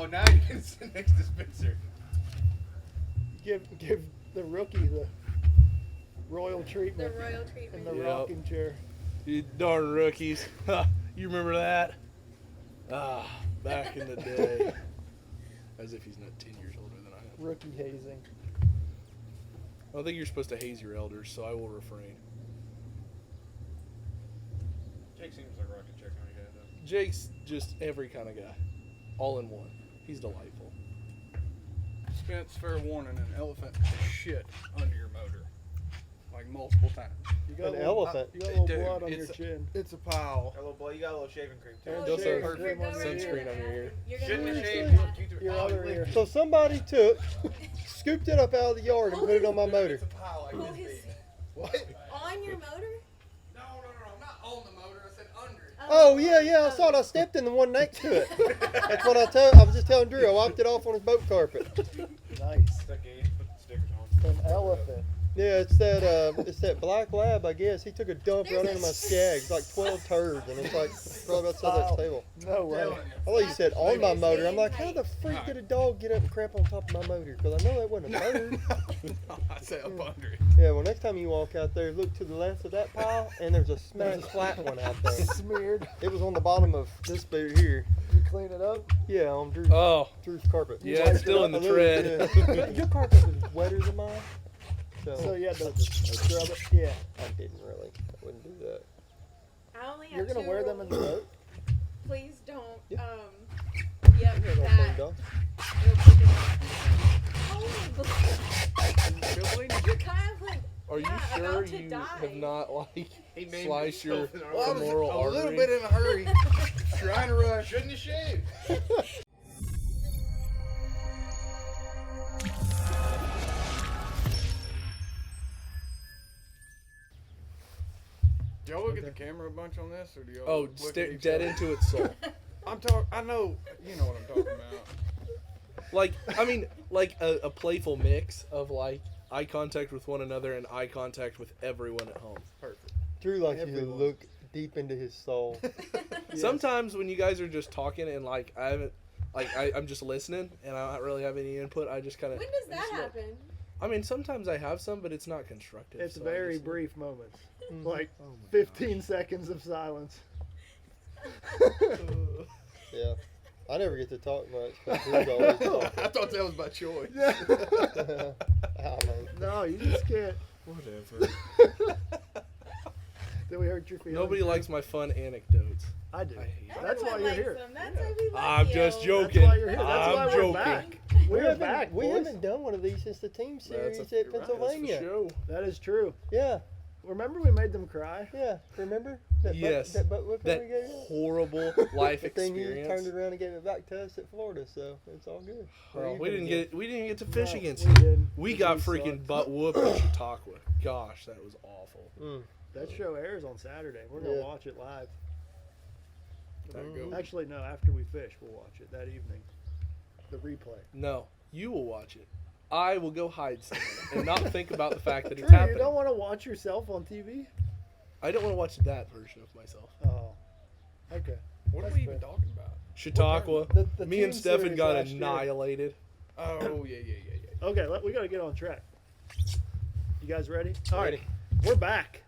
Oh, now you can sit next to Spencer. Give the rookie the royal treatment. The royal treatment. In the rocking chair. You darn rookies. You remember that? Back in the day. As if he's not 10 years older than I am. Rookie hazing. I don't think you're supposed to haze your elders, so I will refrain. Jake seems like a rocket check on your head, though. Jake's just every kind of guy. All in one. He's delightful. Spence, fair warning, an elephant shit under your motor. Like multiple times. You got An a little, elephant. You got a little Dude, blood on your it's chin. It's a pile. Got a little blood. You got a little shaving cream, too. And Also, shaving perfect. cream on your Sunscreen ear. on your ear. Shouldn't have Your shaved. Your other ear. So somebody scooped it up out of the yard and put it on my motor. It's a pile like Oh, this his- big. What? On your motor? No, not on the motor. I said under it. Oh yeah, I saw it. I stepped in the one next to it. That's what I was just telling Drew. I wiped it off on his boat carpet. Nice. It's that gauge. Put the stickers on. An elephant. Yeah, it's that black lab, I guess. He took a dump right into my skags, like 12 turds, and it's like probably outside that table. No way. I thought you said on my motor. I'm like, how the freak did a dog get up and crap on top of my motor? Because I know that wasn't a bird. No, I said up under it. Yeah, well, next time you walk out there, look to the left of that pile, and there's a smashed flat one out there. Smeared. It was on the bottom of this boot here. You clean it up. Yeah, on Drew's Oh, carpet. yeah, it's still in the tread. Yeah. Your carpet was wetter than mine. So you had to I just scrub it. Yeah. I didn't really. I wouldn't do that. I only have You're gonna two wear them in the rules. boat. Please don't. Yeah. Yep, Yeah, don't that. blame dog. You're kind of like. are you Yeah, sure about to you die. have not, like, He named sliced your himself in our- Well, I was femoral a artery? little bit in a hurry. Trying to rush. Shouldn't have shaved. Do y'all look at the camera a bunch on this, or do y'all Oh, look at stare each dead other? into its soul. I know, you know what I'm talking about. Like, I mean, like a playful mix of, like, eye contact with one another and eye contact with everyone at home. Perfect. Drew likes you to Everyone. look deep into his soul. Yes. Sometimes when you guys are just talking and, like, I'm just listening and I don't really have any input, I just kind of... When does that happen? I mean, sometimes I have some, but it's not constructive. It's so I very just- brief moments. Mhm. Like Oh my 15 seconds of silence. Yeah. I never get to talk much. 'Cause Drew's always talking. I thought that was by choice. Oh, man. No, you just can't. Whatever. Did we hurt your feelings? Nobody likes my fun anecdotes. I do. I hate it. That's why Everyone you're likes here. them. That's why we love I'm you. just That's joking. why you're here. That's I'm why we're joking. back. We We're back, we boys. haven't done one of these since the team series That's at you're right, Pennsylvania. That's for show. That is true. Yeah, Remember we made them cry? yeah. Remember? That Yes. That butt whipping That we gave you? horrible life The thing you experience. turned around and gave it back to us at Florida, so it's all good. Oh, we didn't get to fish No, against we you. didn't. We The got G's freaking sucked. butt whooped at Chautauqua. Gosh, that was awful. Mm. That show airs on Saturday. We're gonna Yeah. watch it live. That go. Actually, no. After we fish, we'll watch it that evening. The replay. No, you will watch it. I will go hide somewhere and not think about the fact that Drew, it's you happening. don't want to watch yourself on TV? I don't want to watch that version of myself. Oh. Okay. What are That's we even fair. talking about? Chautauqua. The Me and team Stefan series got last year. annihilated. Oh, yeah. Okay, we got to get on track. You guys ready? All right. Ready. We're back.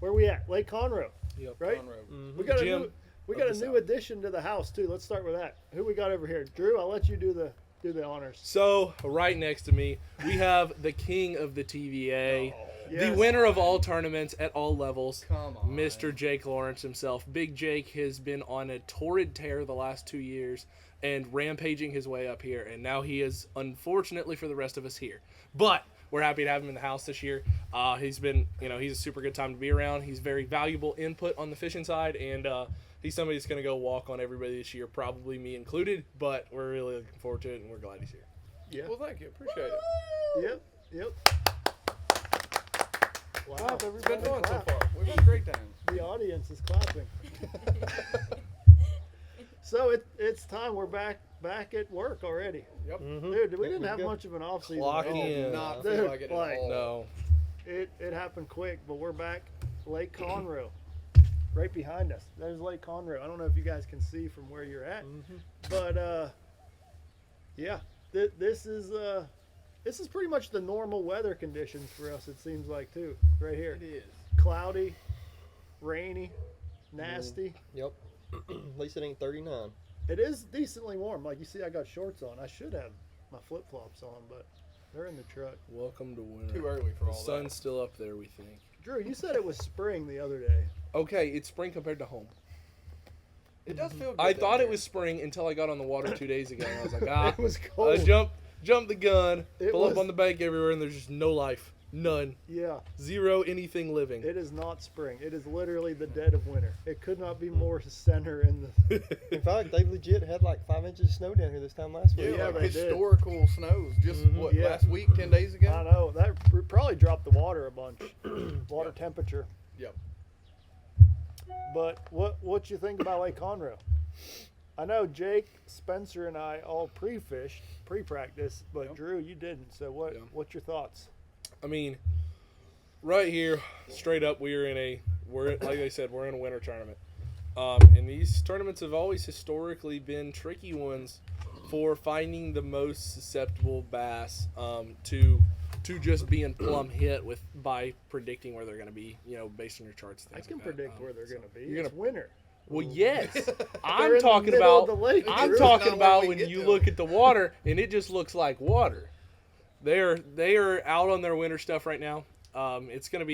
Where we at? Lake Conroe, Yep. right? Conroe. Mhm. We got a Jim new, we of got a the new South. addition to the house too. Let's start with that. Who we got over here? Drew, I'll let you do the honors. So, right next to me, we have the king of the TVA, the Yes. winner of all tournaments at all levels, Come on. Mr. Jake Lawrence himself. Big Jake has been on a torrid tear the last 2 years and rampaging his way up here, and now he is, unfortunately for the rest of us, here. But we're happy to have him in the house this year. He's been, he's a super good time to be around. He's very valuable input on the fishing side, and he's somebody that's going to go walk on everybody this year, probably me included, but we're really looking forward to it, and we're glad he's here. Yeah. Well, thank you. Appreciate it. Yep. Wow. It's been Everybody fun so clap. far. We've had a great time. The audience is clapping. So it's time. We're back at work already. Yep. Mhm. Dude, we Yeah, didn't have good. much of an off season. Clock at all. in. Not Dude, feel like it like- at all. No. It happened quick, but we're back. Lake Conroe, right behind us. There's Lake Conroe. I don't know if you guys can see from where you're at, Mhm. but Yeah, this is pretty much the normal weather conditions for us. It seems like too, right here. It is. Cloudy, rainy, nasty. Yep. At least it ain't 39. It is decently warm. Like you see, I got shorts on. I should have my flip flops on, but they're in the truck. Welcome to winter. Too early for The all sun's that. still up there, we think. Drew, you said it was spring the other day. Okay, it's spring compared to home. It does feel good. I down thought it there. was spring until I got on the water 2 days ago. And I was like, ah, It was I cold. jumped the gun, It pull was- up on the bank everywhere, and there's just no life. None. Yeah, Zero anything living. it is not spring. It is literally the dead of winter. It could not be more center in the. In fact, they legit had like 5 inches of snow down here this time last Yeah, week. Yeah, like they did. historical snows. Just what, Yeah. last week, 10 days ago? I know that probably dropped the water a bunch. Water temperature. Yep. But what you think about Lake Conroe? I know Jake, Spencer, and I all pre-fished, pre-practice, but Yep. Drew, you didn't. So Yeah. what's your thoughts? I mean, right here, straight up, we're like I said, we're in a winter tournament. And these tournaments have always historically been tricky ones for finding the most susceptible bass to just being plumb hit with by predicting where they're going to be, based on your charts. I Things can like that. predict where they're going to be. you're It's gonna- winter. Well, yes, They're I'm in the talking middle about. of the lake, I'm Drew. talking Not where about we when get you to look them. at the water and it just looks like water. They are out on their winter stuff right now. There's gonna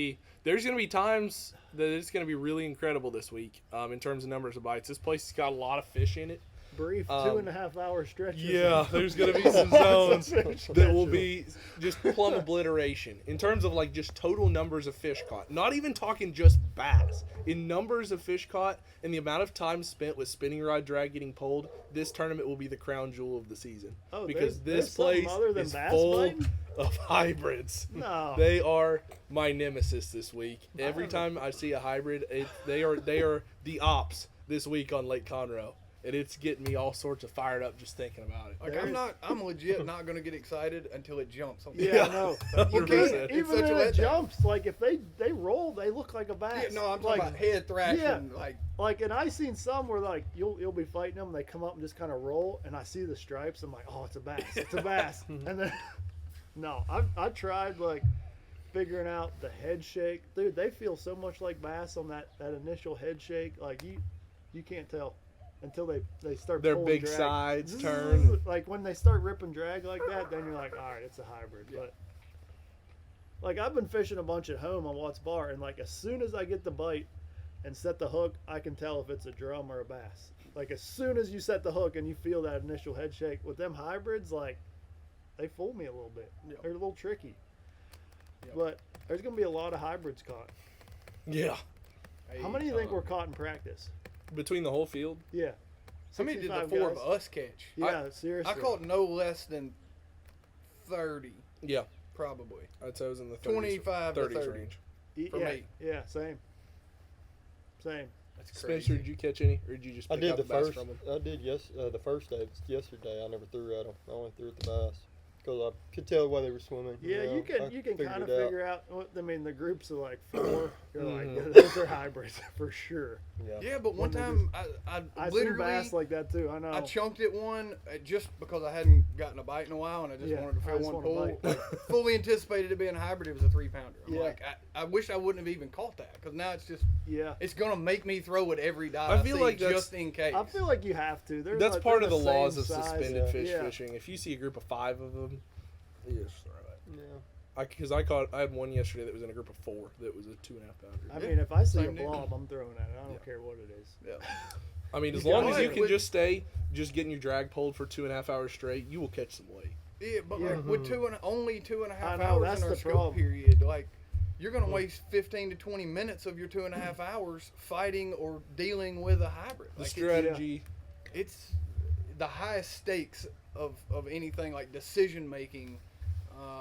be times that it's gonna be really incredible this week in terms of numbers of bites. This place has got a lot of fish in it. Brief 2.5 hour stretches. Yeah, there's gonna be some zones Fish that will schedule. be just plumb obliteration in terms of like just total numbers of fish caught. Not even talking just bass. In numbers of fish caught and the amount of time spent with spinning rod drag getting pulled, this tournament will be the crown jewel of the season. Oh, because there's this something place other than is bass full biting? of hybrids. No. They are my nemesis this week. Every time I see a hybrid, they are the ops this week on Lake Conroe. And it's getting me all sorts of fired up just thinking about it. Like, I'm legit not going to get excited until it jumps. Yeah, I know. You 100%. can't, It's even such a when it letdown. jumps, like if they roll, they look like a bass. Yeah, no, I'm talking like, about head thrashing. yeah. Like, and I seen some where like you'll be fighting them, and they come up and just kind of roll, and I see the stripes. I'm like, oh, it's a bass, it's a bass. And then, no, I tried like figuring out the head shake, dude. They feel so much like bass on that initial head shake. Like you can't tell until they start. Their pulling big drag. sides Zzz, turn. Like when they start ripping drag like that, then you're like, all right, it's a hybrid. But like I've been fishing a bunch at home on Watts Bar, and like as soon as I get the bite and set the hook, I can tell if it's a drum or a bass. Like as soon as you set the hook and you feel that initial head shake with them hybrids, like they fool me a little bit. Yep. They're a little tricky. Yep. But there's gonna be a lot of hybrids caught. Yeah. How many do you think were caught in practice? Between the whole field? Yeah. How many did the 65 four guys. of us catch? Yeah, seriously. I caught no less than 30, Yeah. probably. I'd say it was in the 30s, 25 to 30s 30. range. for yeah, me. Yeah, same. Same. That's Spencer, crazy. did you catch any, or did you just I pick did out the the bass first. from them? I did the first day. Yesterday, I never threw at them. I only threw at the bass because I could tell why they were swimming. Yeah, know, you can I figured kind of it out. figure out. I mean, the groups are like 4. You're like, Mhm. yeah, those are hybrids for sure. Yeah. Yeah, but one When they time I see literally bass like that too. I know. I chunked at one just because I hadn't gotten a bite in a while and I just Yeah, wanted to I feel just one want a pull. bite. Fully anticipated it being a hybrid. It was a 3-pounder. I'm Yeah. like, I wish I wouldn't have even caught that because now it's just Yeah. it's gonna make me throw it every dive. I feel see like that's- just in case. I feel like you have to. They're That's like- part they're of the laws same of size. suspended yeah. fish Yeah. fishing. If you see a group of 5 of them, you just throw it. Yeah. Because I had one yesterday that was in a group of 4 that was a 2.5 pounder. I Yeah, mean, if I see a same deal. blob, I'm throwing at it. I don't Yeah. care what it is. yeah. I mean, as You long got as it. you can With- just stay, just getting your drag pulled for 2.5 hours straight, you will catch some weight. Yeah, but Yeah. like with only 2.5 I know, hours that's in our the scope problem. period, like you're gonna waste 15 to 20 minutes of your 2.5 hours fighting or dealing with a hybrid. The Like strategy. it's the highest stakes of anything like decision making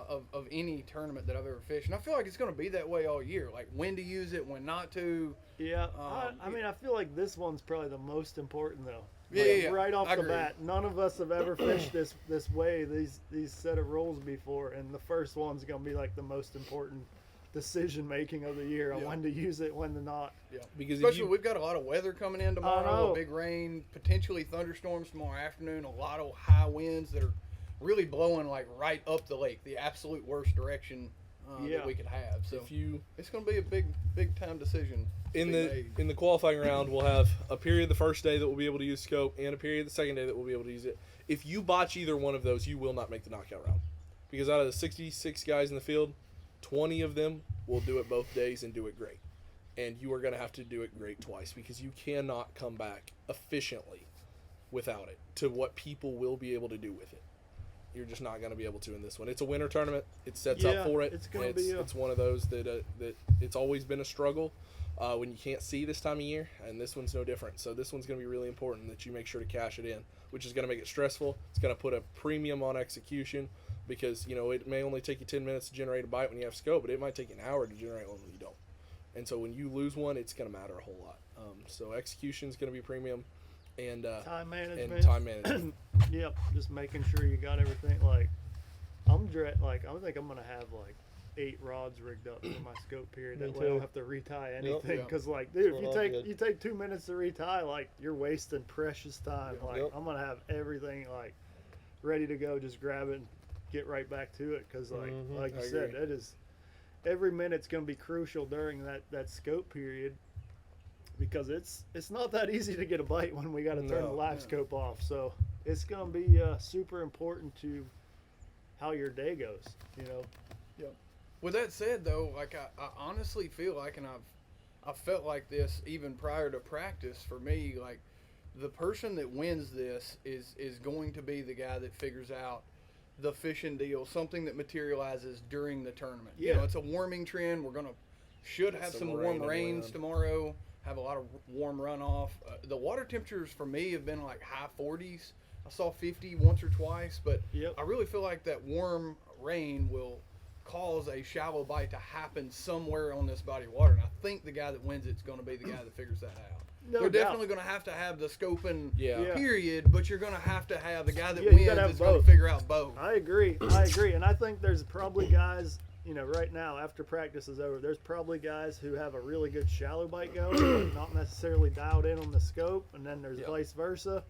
of any tournament that I've ever fished, and I feel like it's gonna be that way all year. Like when to use it, when not to. Yeah, Um, I mean, I feel like this one's probably the most important though. Yeah, Like, yeah, yeah. right off I the agree. bat, none of us have ever fished this way, these set of rules before, and the first one's gonna be like the most important decision making of the year on Yeah. when to use it, when to not. Yeah, Because if especially you, we've got a lot of weather coming in know. tomorrow. A big rain, potentially thunderstorms tomorrow afternoon. A lot of high winds that are really blowing like right up the lake, the absolute worst direction that we could have. So If you it's going to be a big time decision. in to be the made. in the qualifying round, we'll have a period the first day that we'll be able to use scope, and a period the second day that we'll be able to use it. If you botch either one of those, you will not make the knockout round, because out of the 66 guys in the field, 20 of them will do it both days and do it great, and you are going to have to do it great twice, because you cannot come back efficiently without it to what people will be able to do with it. You're just not going to be able to in this one. It's a winter tournament. It sets up for it. It's going to be. It's one of those that it's always been a struggle when you can't see this time of year, and this one's no different. So this one's going to be really important that you make sure to cash it in, which is going to make it stressful. It's going to put a premium on execution, because it may only take you 10 minutes to generate a bite when you have scope, but it might take you an hour to generate one when you don't. And so when you lose one, it's going to matter a whole lot. So execution is going to be premium, and time management. And time management. Yep, just making sure you got everything. Like I think I'm gonna have like 8 rods rigged up for my scope period. Me That way I too. don't have to retie anything. Yep. Because like, dude, That's if what I did. you take 2 minutes to retie, like you're wasting precious time. Like Yep. I'm gonna have everything like ready to go. Just grab it and get right back to it. Because like Mhm. like you I said, agree. that is every minute's gonna be crucial during that scope period. Because it's not that easy to get a bite when we got to turn the No. live scope off. So it's going to be super important to how your day goes, With that said, though, like I honestly feel like, and I felt like this even prior to practice. For me, like the person that wins this is going to be the guy that figures out the fishing deal, something that materializes during the tournament. Yeah. It's a warming trend. We're should Get have some some rain warm and rains wind. tomorrow. Have a lot of warm runoff. The water temperatures for me have been like high 40s. I saw 50 once or twice, but Yep. I really feel like that warm rain will cause a shallow bite to happen somewhere on this body of water. And I think the guy that wins it's going to be the guy that figures that out. No They're doubt. definitely going to have the scoping Yeah. period, but you're going to have the guy that Yeah, you wins gotta have is going to both. figure out both. I agree. And I think there's probably guys, right now after practice is over, there's probably guys who have a really good shallow bite going, but not necessarily dialed in on the scope, and then there's Yep. vice versa.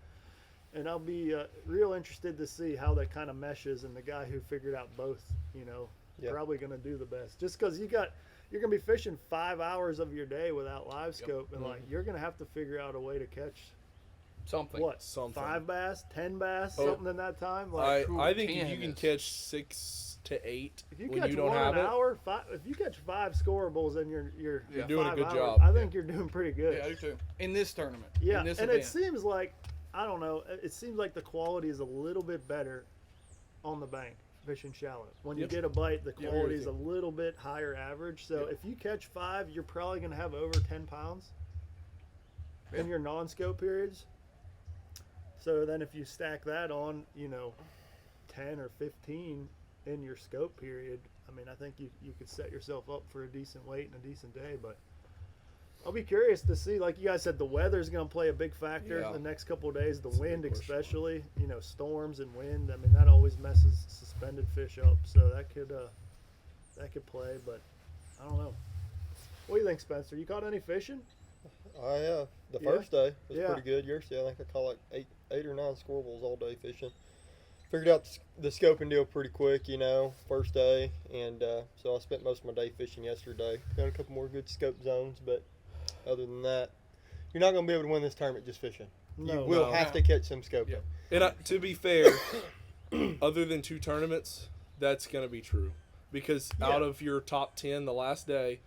And I'll be real interested to see how that kind of meshes, and the guy who figured out both, Yeah. probably going to do the best. Just because you're going to be fishing 5 hours of your day without live scope, and like you're going to have to figure out a way to catch Something. what, Something. 5 bass, 10 bass, Oh. something in that time. Like I think if 10 you can is- catch 6 to 8 if you when catch you don't one have an it, hour, if you catch 5 scorables in your You're doing a 5 good hours, job. I think you're doing pretty good. Yeah, I do too. In this tournament. Yeah, In this and event. it seems like, I don't know, it seems like the quality is a little bit better on the bank fishing shallow. When you Yep. get a bite, the Yeah, I agree quality with is a you. little bit higher average. So Yep. if you catch 5, you're probably going to have over 10 pounds in Yeah. your non-scope periods. So then if you stack that on, 10 or 15 in your scope period, I mean, I think you could set yourself up for a decent weight and a decent day. But I'll be curious to see, like you guys said, the weather's going to play a big factor Yeah. the next couple of days. The That's a big wind, question mark. especially, storms and wind. I mean, that always messes suspended fish up. So that could play. But I don't know. What do you think, Spencer? You caught any fishing? The Yeah. first day was Yeah. pretty good. Yesterday, I think I caught like eight or 9 squirrels all day fishing. Figured out the scoping deal pretty quick, first day, and so I spent most of my day fishing yesterday. Got a couple more good scope zones, but other than that, you're not going to be able to win this tournament just fishing. You No. will No. have to catch some scoping. Yeah. and to be fair, other than 2 tournaments, that's going to be true, because out of your top 10 the last day,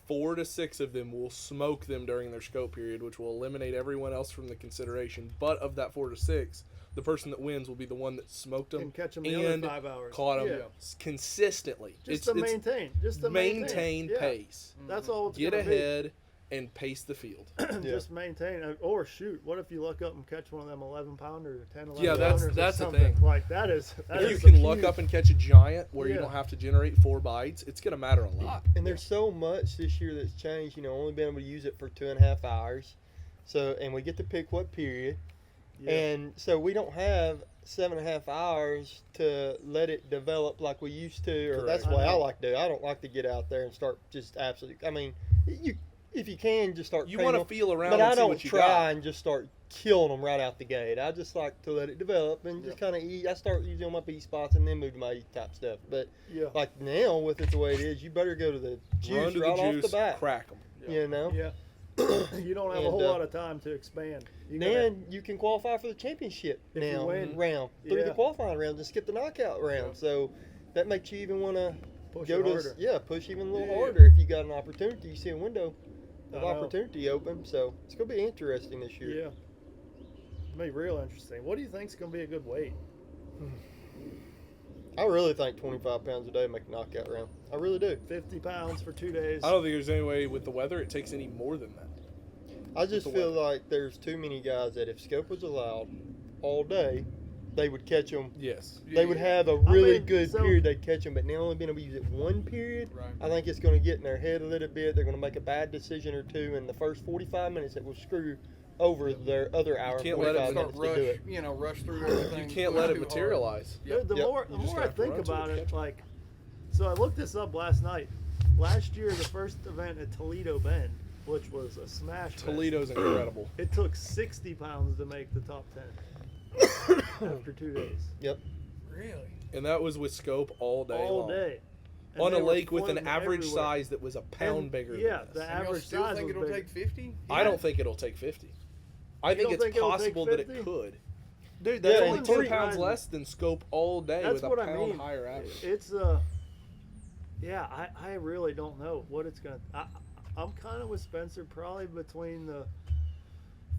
4 to 6 of them will smoke them during their scope period, which will eliminate everyone else from the consideration. But of that 4 to 6, the person that wins will be the one that smoked them And catch them the other and 5 hours. caught them Yeah. consistently. Just to maintain. Just to maintain Yeah. pace. That's all it's Get gonna be. ahead and pace the field. Just maintain. Or shoot, what if you look up and catch one of them 11-pounders or 10, 11 Yeah, pounders or that's the something? thing. Like that is If you a can luck huge- up and catch a giant where you Yeah. don't have to generate 4 bites, it's going to matter a lot. And there's so much this year that's changed. Only being able to use it for 2.5 hours. So, and we get to pick what period. Yeah. And so we don't have 7.5 hours to let it develop like we used to, or that's the Correct. way I like to do. I don't like to get out there and start just absolutely. I mean, if you can, just start. You training want to them. feel around But and I see don't what you try got. and just start killing them right out the gate. I just like to let it develop and just kind of eat. I start using on my B spots and then move to my E type stuff. But Yeah. like now, with it the way it is, you better go to the juice Run to right the off juice, the bat. crack them. You know. Yeah. You don't have a And, whole lot of time to expand. You gotta- Then you can qualify for the championship If you now win. round through Yeah. the qualifying round and skip the knockout round. So that makes you even want to push go it to harder. push even a little Yeah. harder if you got an opportunity. You see a window of I know. opportunity open. So it's gonna be interesting this year. Yeah. It'll be real interesting. What do you think's gonna be a good weight? I really think 25 pounds a day make a knockout round. I really do. 50 pounds for 2 days. I don't think there's any way with the weather it takes any more than that. I just the feel like there's too many guys that if scope was allowed all day, they would catch them. Yes. They would have a really mean, good so- period. They'd catch them, but now only being able to use it one period, Right. I think it's going to get in their head a little bit. They're going to make a bad decision or two in the first 45 minutes that will screw over their other hour and can't let it 45 Start minutes to do it. rush through everything. You can't way let it too hard. materialize. Dude, the Yep. more You just I have to think run to it about to it, catch it. like, so I looked this up last night. Last year, the first event at Toledo Bend, which was a smash fest, Toledo's incredible. it took 60 pounds to make the top 10 after 2 days. Yep. Really? And that was with scope all day All long. day. And On they a were lake with an floating average everywhere. size that was a pound And, bigger yeah, than this. the And y'all average still size think was it'll bigger. take 50? I don't think it'll take 50. I You think don't it's think it'll take possible that 50? it could. Dude, that's Yeah, only and 10 three- pounds less than scope all day That's with a what I pound mean. higher average. It's yeah, I really don't know what it's gonna. I'm kind of with Spencer, probably between the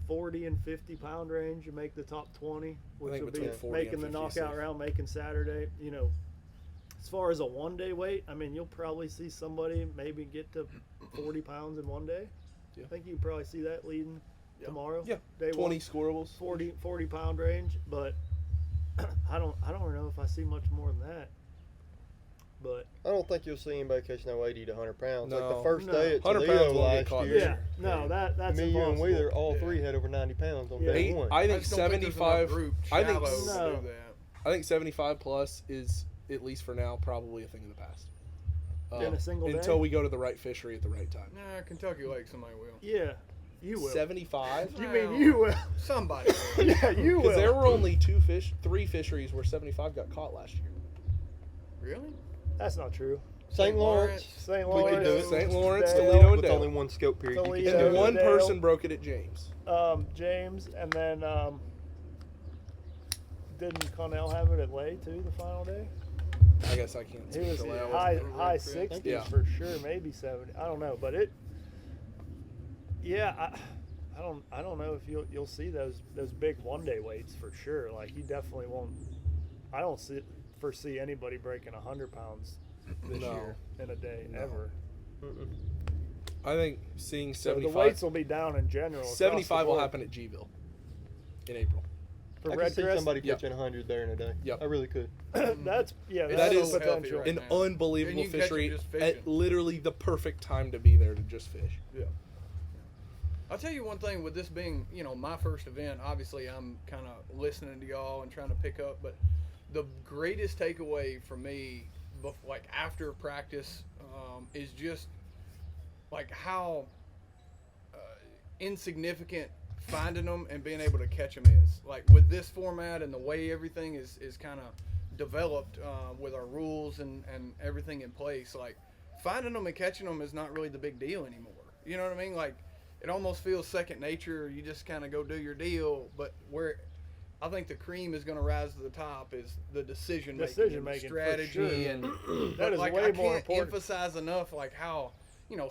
40 and 50 pound range. You make the top 20, which think will be between 40 making and the 50 is knockout safe. round, making Saturday. You know, as far as a 1 day weight, I mean, you'll probably see somebody maybe get to 40 pounds in 1 day. Yeah. I think you probably see that leading tomorrow. Yeah, day 20 one. scorables. 40 pound range, but I don't know if I see much more than that. But I don't think you'll see anybody catching no 80 to 100 pounds. Like No. the first No. day at 100 Toledo pounds won't get last caught year. yeah, no, that's Me, you, and impossible. Wheeler, all Yeah. three had over 90 pounds on Yeah. day one. I I think just don't think there's enough 75. group I think shallow to No. do that. I think 75 plus is, at least for now, probably a thing of the past. In a single day? Until we go to the right fishery at the right time. Nah, Kentucky Lake, somebody will. Yeah, you will. 75? You mean you will? Somebody will. Yeah, you will. Because there were only 3 fisheries where 75 got caught last year. Really? That's not true. St. Lawrence, St. we could Lawrence, do it. St. Lawrence, Dale, Toledo, and with Dale. only one scope period. You Toledo. can do And it. one Dale. person broke it at James. James, and then didn't Connell have it at Lay too the final day? I guess I can't He speak was to that. high wasn't high correct. 60s Yeah. for sure, maybe 70. I don't know, but it. Yeah, I don't know if you'll see those big 1 day weights for sure. Like you definitely won't. I don't foresee anybody breaking 100 pounds this No. year in a day No. ever. Mm-mm. I think seeing So the 75. weights will be down in general. across 75 the will board. happen at Gville in April. For I Red could see Crest? somebody Yep. catching 100 there in a day. Yep. I really could. That's It's That that's is the so healthy potential. right An now. unbelievable And you can catch 'em fishery just fishing. at literally the perfect time to be there to just fish. I'll tell you one thing with this being, my first event, obviously I'm kind of listening to y'all and trying to pick up, but the greatest takeaway for me, like after practice, is just like how insignificant finding them and being able to catch them is. Like with this format and the way everything is kind of developed with our rules and everything in place, like finding them and catching them is not really the big deal anymore. You know what I mean? Like it almost feels second nature. You just kind of go do your deal. But where I think the cream is going to rise to the top is the decision making, Decision-making, for strategy, sure. and That is like way I more can't important. emphasize enough like how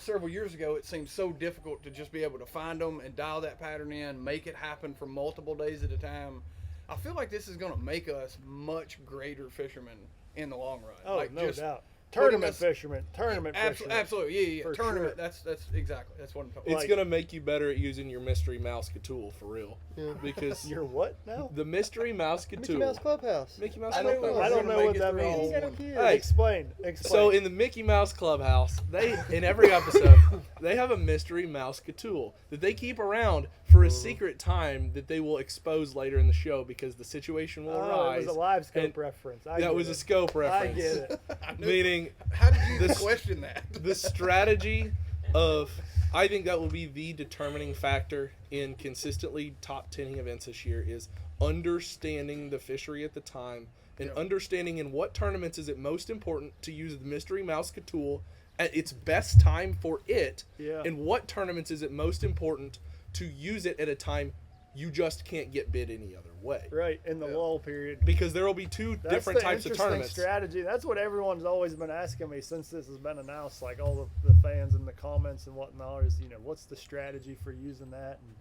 several years ago it seemed so difficult to just be able to find them and dial that pattern in, make it happen for multiple days at a time. I feel like this is going to make us much greater fishermen in the long run. Oh, like no just doubt. putting Tournament us- fishermen. Tournament fishermen. Absolutely, yeah. For Tournament. sure. That's exactly. That's what I'm talking. It's Like- gonna make you better at using your mystery mouse tool for real. Yeah. Because You're what now? the mystery mouse Mickey tool. Mouse Clubhouse. Mickey Mouse I know Clubhouse. we're I don't gonna know make what it that through all means. He's got no one. kids. Hey. Explain. So in the Mickey Mouse Clubhouse, they in every episode they have a mystery mouse tool that they keep around for a secret time that they will expose later in the show because the situation will Oh, arise. it was a LiveScope and reference. that was a scope I reference. get it. I knew- Meaning How did you even This- question that? the strategy I think that will be the determining factor in consistently top 10ing events this year is understanding the fishery at the time and understanding in what tournaments is it most important to use the mystery mouse tool at its best time for it, and what tournaments is it most important to use it at a time you just can't get bid any other way. Right, in the lull period. Because there will be two different types of tournaments. Strategy. That's what everyone's always been asking me since this has been announced. Like all the fans in the comments and whatnot is, what's the strategy for using that? And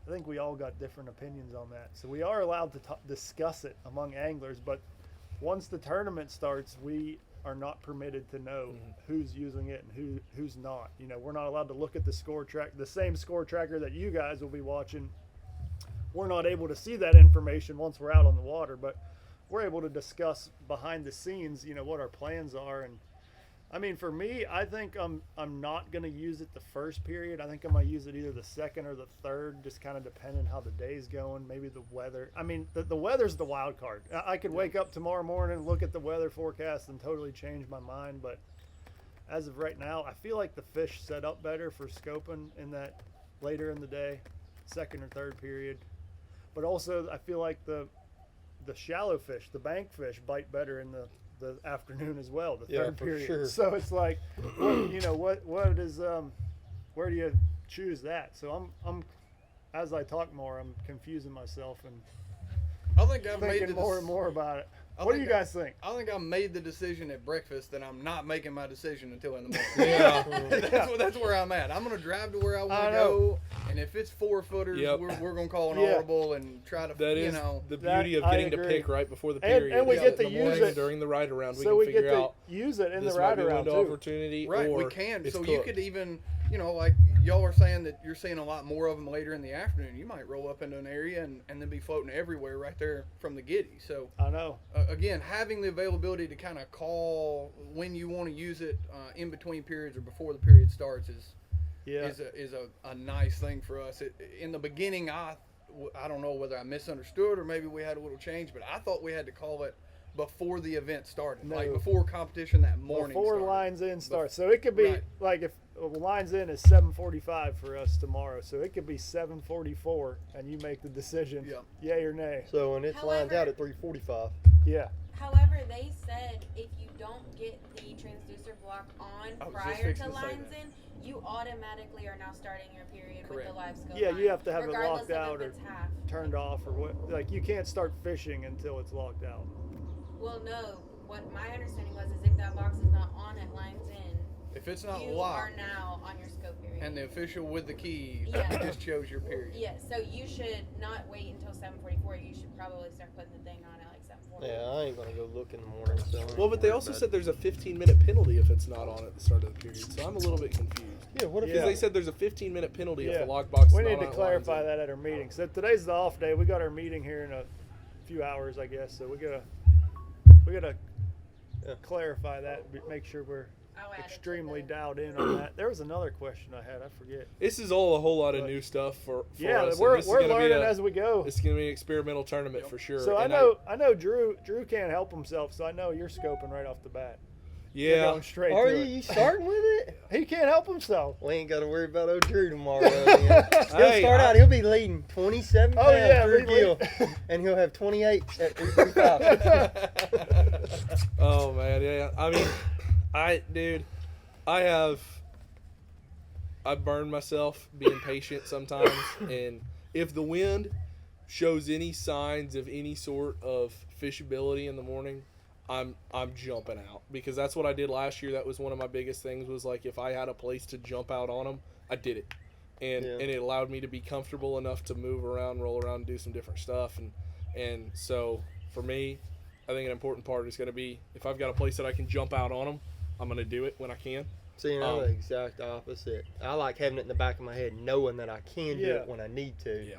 I think we all got different opinions on that. So we are allowed to discuss it among anglers, but once the tournament starts, we are not permitted to know who's using it and who's not. We're not allowed to look at the score track, the same score tracker that you guys will be watching. We're not able to see that information once we're out on the water, but we're able to discuss behind the scenes, what our plans are. And I mean, for me, I think I'm not going to use it the first period. I think I'm going to use it either the second or the third, just kind of depending how the day's going, maybe the weather. I mean, the weather's the wild card. I could wake up tomorrow morning and look at the weather forecast and totally change my mind, but as of right now, I feel like the fish set up better for scoping in that later in the day, second or third period. But also, I feel like the shallow fish, the bank fish, bite better in the afternoon as well, the third period. Sure. So it's like, what is where do you choose that? So I'm as I talk more, I'm confusing myself and I think I've made thinking more and more about it. I What do think you guys think? I think I made the decision at breakfast that I'm not making my decision until in the morning. That's where I'm at. I'm going to drive to where I want to go, and if it's 4-footers, we're going to call an audible and try to, That is the beauty of getting to pick right before the period. And we get to use it during the ride around. So we can get figure to out use it in the this ride might be a around window too. opportunity, Right, or we can. it's So cooked. you could even, like y'all are saying that you're seeing a lot more of them later in the afternoon. You might roll up into an area and then be floating everywhere right there from the giddy. So I know. Again, having the availability to kind of call when you want to use it in between periods or before the period starts is a nice thing for us. In the beginning, I don't know whether I misunderstood or maybe we had a little change, but I thought we had to call it before the event started, like before competition that morning. Before started. lines in starts. So it could be like if lines in is 7:45 for us tomorrow, so it could be 7:44, and you make the decision, yay or nay. So and it's lined out at 3:45. Yeah. However, they said if you don't get the transducer block on prior to lines in, you automatically are now starting your period with the LiveScope. Yeah, you have to have it regardless locked out of or if it's half. turned off or what. Like you can't start fishing until it's locked out. Well, no. What my understanding was is if that box is not on at lines in, if it's not you locked, are now on your scope period. and the official with the key just chose your period. Yeah, so you should not wait until 7:44. You should probably start putting the thing on at like 7:40. Yeah, I ain't gonna go look in the morning. So Well, but they also said there's a 15-minute penalty if it's not on at the start of the period. So I'm a little bit confused. Yeah, what if Because they said there's a 15-minute penalty if the lockbox is not We on. need to clarify that at our meeting. So today's the off day. We got our meeting here in a few hours, I guess. So we gotta clarify that. Make sure we're extremely dialed in on that. There was another question I had. I forget. This is all a whole lot of new stuff for us. We're learning as we go. It's gonna be an experimental tournament for sure. So and I know Drew can't help himself. So I know you're scoping right off the bat. You're Yeah. going straight Are to you it. starting with it? He can't help himself. We ain't got to worry about old Drew tomorrow. He'll Hey, start out. He'll be leading 27 pounds through Gill, lead. and he'll have 28 at 3:45. Oh man, yeah. I mean, I've burned myself being patient sometimes, and if the wind shows any signs of any sort of fishability in the morning, I'm jumping out, because that's what I did last year. That was one of my biggest things, was like if I had a place to jump out on them, I did it, and it allowed me to be comfortable enough to move around, roll around, and do some different stuff, and so for me, I think an important part is going to be if I've got a place that I can jump out on them, I'm going to do it when I can. See, I'm the exact opposite. I like having it in the back of my head, knowing that I can do it when I need to. Yeah.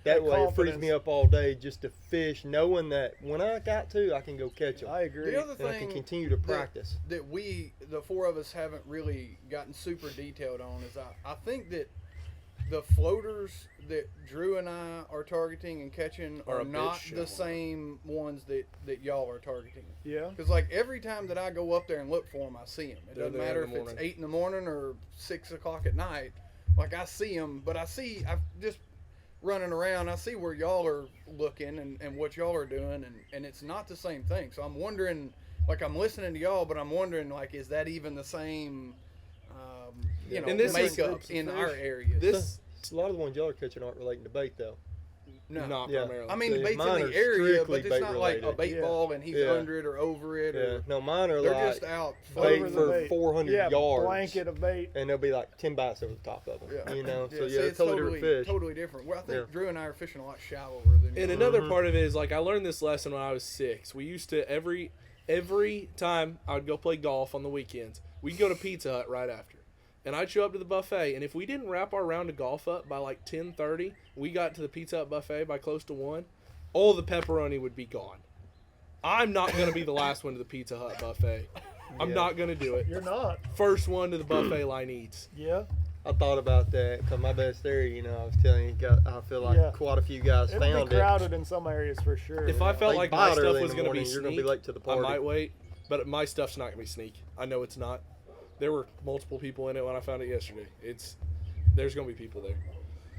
That way it frees me up all day just to fish, knowing that when I got to, I can go catch them. I agree. The other And I can thing continue to practice. that we, the four of us, haven't really gotten super detailed on is I think that the floaters that Drew and I are targeting and catching Are are a bit not shallow. the same ones that y'all are targeting. Yeah. Because like every time that I go up there and look for them, I see them. It They're doesn't there matter in if the it's morning. 8 in the morning or 6 o'clock at night. Like I see them, but I've just running around. I see where y'all are looking and what y'all are doing, and it's not the same thing. So I'm wondering, like I'm listening to y'all, but I'm wondering like, is that even the same, you know, And this is- makeup in our area? This A lot of the ones y'all are catching aren't relating to bait though. No. not Yeah. primarily. I mean, the See, bait's mine in are the area, strictly but it's bait not like a related. bait Yeah. ball and he's Yeah. under it or over it. Yeah. Or No, mine are they're like just out bait floating. the for bait. 400 Yeah, yards. blanket of bait. And there'll be like 10 bass over the top of them. Yeah. You know, so see, yeah, it's totally different fish. totally different. Well, I think Yeah. Drew and I are fishing a lot shallower than And you. another Mhm. part of it is like I learned this lesson when I was 6. We used to every time I would go play golf on the weekends, we'd go to Pizza Hut right after. And I'd show up to the buffet, and if we didn't wrap our round of golf up by like 10:30, we got to the Pizza Hut buffet by close to 1, all the pepperoni would be gone. I'm not going to be the last one to the Pizza Hut buffet. I'm Yeah. not going to do it. You're not. First one to the buffet line eats. Yeah. I thought about that because my best area, you know, I was telling you, I feel like Yeah. quite a few guys It'll found be it. crowded in some areas for sure. If I felt like my bite stuff early in was the going to be morning, you're gonna sneak, be late to the I party. might wait. But my stuff's not going to be sneak. I know it's not. There were multiple people in it when I found it yesterday. There's going to be people there.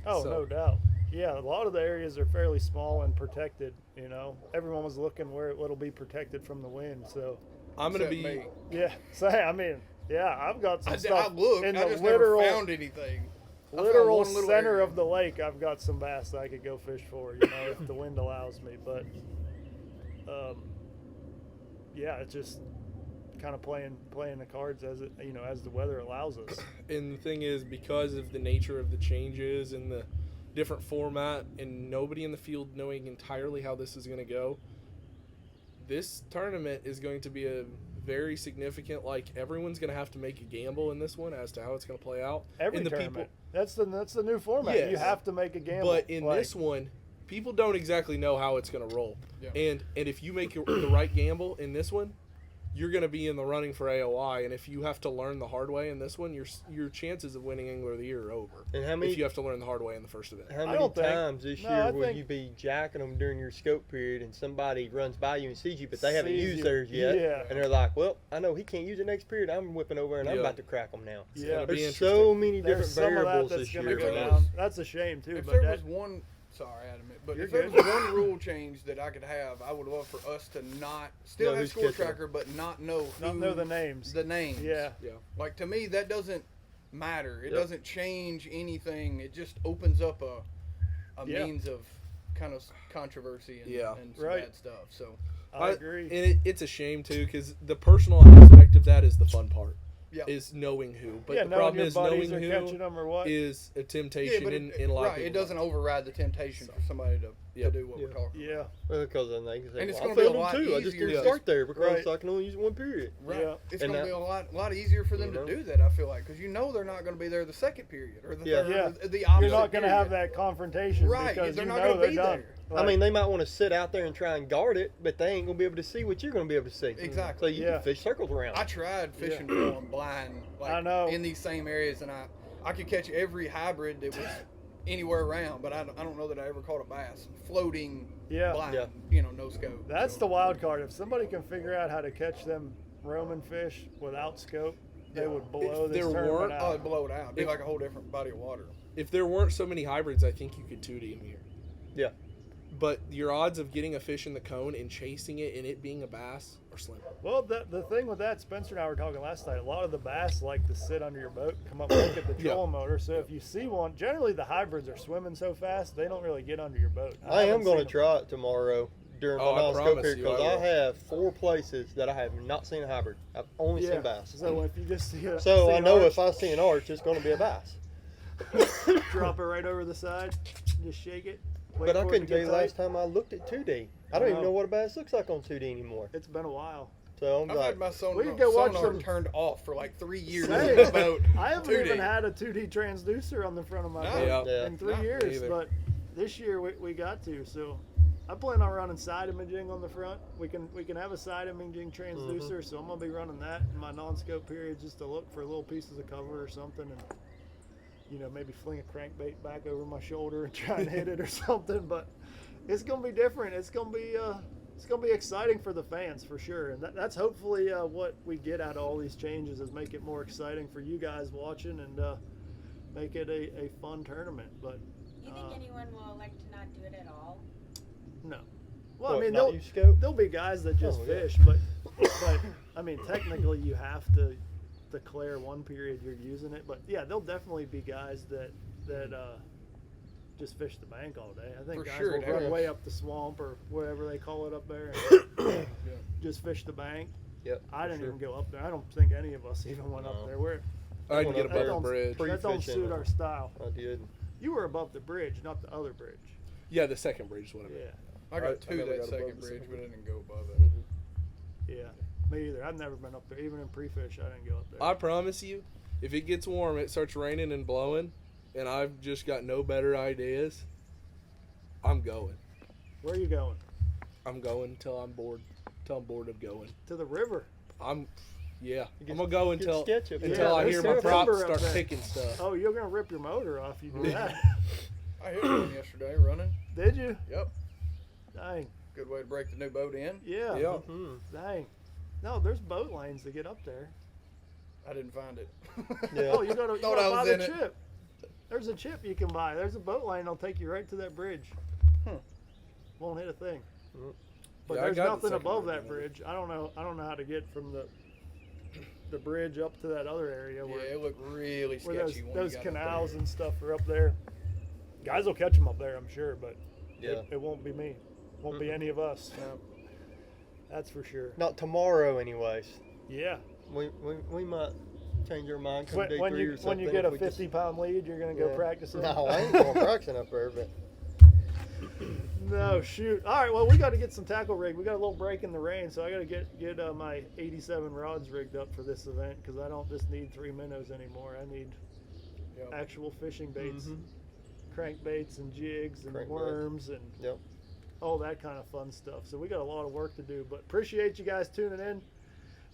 Oh, So- no doubt. Yeah, a lot of the areas are fairly small and protected. You know, everyone was looking where it'll be protected from the wind. So, I'm going to Except be me. yeah. So I mean, yeah, I've got some I stuff looked. in I the just literal, never found anything. I found literal one little center area. of the lake. I've got some bass that I could go fish for. You know, if the wind allows me. But, yeah, it's just kind of playing the cards as it, you know, as the weather allows us. And the thing is, because of the nature of the changes and the different format and nobody in the field knowing entirely how this is going to go, this tournament is going to be a very significant, like, everyone's going to have to make a gamble in this one as to how it's going to play out. Every and the tournament. That's the new format. You Yes. have to make a gamble. But in this one, people don't exactly know how it's going to roll. Yeah. And if you make the right gamble in this one, you're going to be in the running for AOI. And if you have to learn the hard way in this one, your chances of winning Angler of the Year are over. And how many If you have to learn the hard way in the first event. How I many don't think- times this no, year I will think- you be jacking them during your scope period and somebody runs by you and sees you, but they haven't Sees used you. theirs yet? Yeah. And they're like, well, I know he can't use it next period. I'm whipping over and I'm Yeah. about to crack them now. It's Yeah. gonna be There's interesting. so many There's different some of that variables that's this gonna year. go There down. is. That's a shame too. If But there that, was one, sorry, Adam, but You're if there good. was one rule change that I could have, I would love for us to still Know have who's score catching tracker, but not know not who know the names. the names. Yeah. Yeah. Like to me, that doesn't matter. It Yep. doesn't change anything. It just opens up a Yeah. means of kind of controversy and, Yeah. and some Right. bad stuff. So I agree. And it's a shame, too, because the personal aspect of that is the fun part. yeah, Is knowing who. But yeah, the knowing problem your is buddies knowing are who catching them or what. is a yeah, temptation but in a lot of right, people. it doesn't override the temptation for somebody to Yep. do what we're Yeah. talking Yeah. Because then they can say, And it's well, I gonna be a failed them lot too. I just easier. didn't start there because Right. I can only use one period. about. Right. Yeah. It's And going to that- be a lot easier for them You know? to do that. I feel like because they're not going to be there the second period or the Yeah. third, Yeah. or the opposite. You're not going to period. have that confrontation Right, because they're you not know gonna they're be done. there. I mean, they might want to sit out there and try and guard it, but they ain't gonna be able to see what you're gonna be able to see. Exactly. So you Yeah. can fish circles around. I tried fishing for them blind, like I know. in these same areas, and I could catch every hybrid that was anywhere around, but I don't know that I ever caught a bass floating Yeah. blind, Yeah. no scope. That's So, the wild card. If somebody can figure out how to catch them Roman fish without scope, they Yeah. would blow If this there tournament weren't- oh, out. it'd blow it out. It'd be If- like a whole different body of water. If there weren't so many hybrids, I think you could 2D them here. Yeah. But your odds of getting a fish in the cone and chasing it and it being a bass are slim. Well, the thing with that, Spencer and I were talking last night, a lot of the bass like to sit under your boat and come up and look at the Yeah. trolling motor. So if you see one, generally the hybrids are swimming so fast, they don't really get under your boat. I am haven't going to seen them. try it tomorrow during Oh, I my non-scope promise period you because I I will. have 4 places that I have not seen a hybrid. I've only Yeah. seen bass. So if you just see a, So see I an know arch, if I see an arch, it's going to be a bass. drop it right over the side, just shake it. Wait But I for it couldn't to tell get you last tight. time I looked at 2D. I don't even No. know what a bass looks like on 2D anymore. It's been a while. So I'm I've like, had my We sonar, could go watch sonar some- turned off for like 3 years Same. in the boat. I haven't 2D. even had a 2D transducer on the front of my No. boat Yeah. in 3 No, me years, either. but this year we got to. So I plan on running side imaging on the front. We can have a side imaging transducer, so I'm gonna be running that in my non-scope period just to look for little pieces of cover or something. And maybe fling a crankbait back over my shoulder and try and hit it or something. But it's gonna be different. It's gonna be exciting for the fans for sure, and that's hopefully what we get out of all these changes is make it more exciting for you guys watching and make it a fun tournament. But you think anyone will elect to not do it at all? no. Well, What, I mean, not use scope? there'll be guys that just fish, but I mean, technically you have to declare one period you're using it. But yeah, there'll definitely be guys that just fish the bank all day. I think For guys sure, will run yeah. way up the swamp or whatever they call it up there, and just fish the bank. Yep. I didn't sure. even go up there. I don't think any of us even went up No. there. We're I had to get That above the don't- bridge. that don't Pre-fishing. suit our style. I did. You were above the bridge, not the other bridge. Yeah, the second bridge is what I meant. Yeah, I got I two never that got above second the bridge, second but I didn't go above it. yeah. Me either. I've never been up there. Even in pre-fish, I didn't go up there. I promise you, if it gets warm, it starts raining and blowing, and I've just got no better ideas, I'm going. Where are you going? I'm going till I'm bored. Till I'm bored of going. To the river. I'm Get- gonna go get until sketchy up there. until I there's hear my some props timber up start there. picking stuff. Oh, you're gonna rip your motor off. You do that? I hit one yesterday running. Did you? Yep. Dang. Good way to break the new boat in. Yeah. Yeah. Mhm. Dang. No, there's boat lanes to get up there. I didn't find it. Yeah. Oh, you gotta Thought I buy was the in it. chip. There's a chip you can buy. There's a boat lane that'll take you right to that bridge. Won't hit a thing. Mm. But Yeah, I there's got the nothing second above bridge that bridge. I don't know how to get from the bridge up to that other area Yeah, where, it looked really where those, sketchy. when those you got up canals there. and stuff are up there. Guys will catch them up there, I'm sure, but Yeah. it won't be me. Won't be any of us. No. That's for sure. Not tomorrow, anyways. Yeah. We might change our mind come day When 3 you or something. get a if we just- 50-pound lead, you're gonna go Yeah. practice it. No, I ain't going practicing up there, but No, shoot. All right, well, we got to get some tackle rig. We got a little break in the rain, so I got to get my 87 rods rigged up for this event because I don't just need 3 minnows anymore. I need Yep. actual fishing baits, Mhm. crankbaits and jigs and Crankbaits. worms and Yep. all that kind of fun stuff. So we got a lot of work to do, but appreciate you guys tuning in.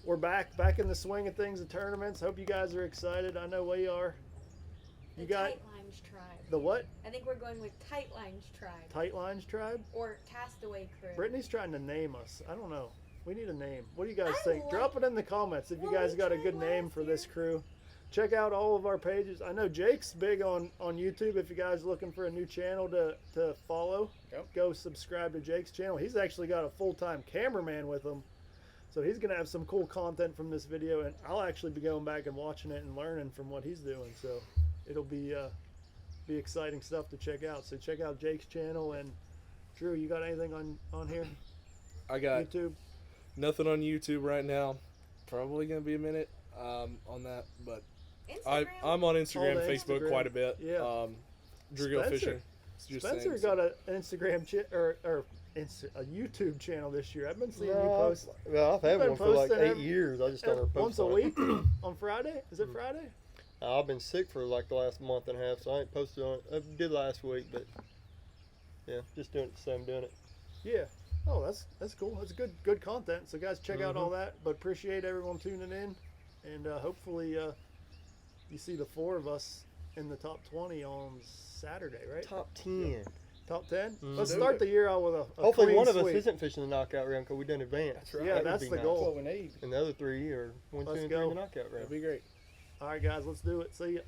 We're back in the swing of things, the tournaments. Hope you guys are excited. I know we are. The You got Tight Lines Tribe. the what? I think we're going with Tight Lines Tribe Tight Lines Tribe? or Castaway Crew. Brittany's trying to name us. I don't know. We need a name. What do you guys I think? like- Drop it in the comments if you Well, guys we got a tried good name last for this year. crew. Check out all of our pages. I know Jake's big on YouTube. If you guys are looking for a new channel to follow, Yep. go subscribe to Jake's channel. He's actually got a full-time cameraman with him. So he's going to have some cool content from this video, and I'll actually be going back and watching it and learning from what he's doing. So it'll be exciting stuff to check out. So check out Jake's channel. And Drew, you got anything on here? I got YouTube? nothing on YouTube right now. Probably gonna be a minute on that, but Instagram. I'm on Instagram, Oh, the Facebook Instagram. quite a bit. Yeah. Drew Gill Spencer. Fishing. It's just Spencer saying, got an Instagram a YouTube channel this year. I've been seeing you No, post well, I've had been one for like posting 8 years. I just don't ever once post a on it. week on Friday. Is it Friday? I've been sick for like the last month and a half, so I ain't posted on it. I did last week, but yeah, just doing it the same doing it. Yeah. Oh, that's cool. That's good content. So guys, check out all Mhm. that. But appreciate everyone tuning in, and hopefully you see the 4 of us in the top 20 on Saturday, right? Top 10. Top 10. Mhm. Let's Do start it. the year out with a Hopefully clean one of us sweep. isn't fishing the knockout round because we done advance. That's right. Yeah, That would that's be the nice. goal. That's what we need. And the other 3 are 1, 2, Let's and 3 in go. the knockout round. that'd be great. All right, guys, let's do it. See ya.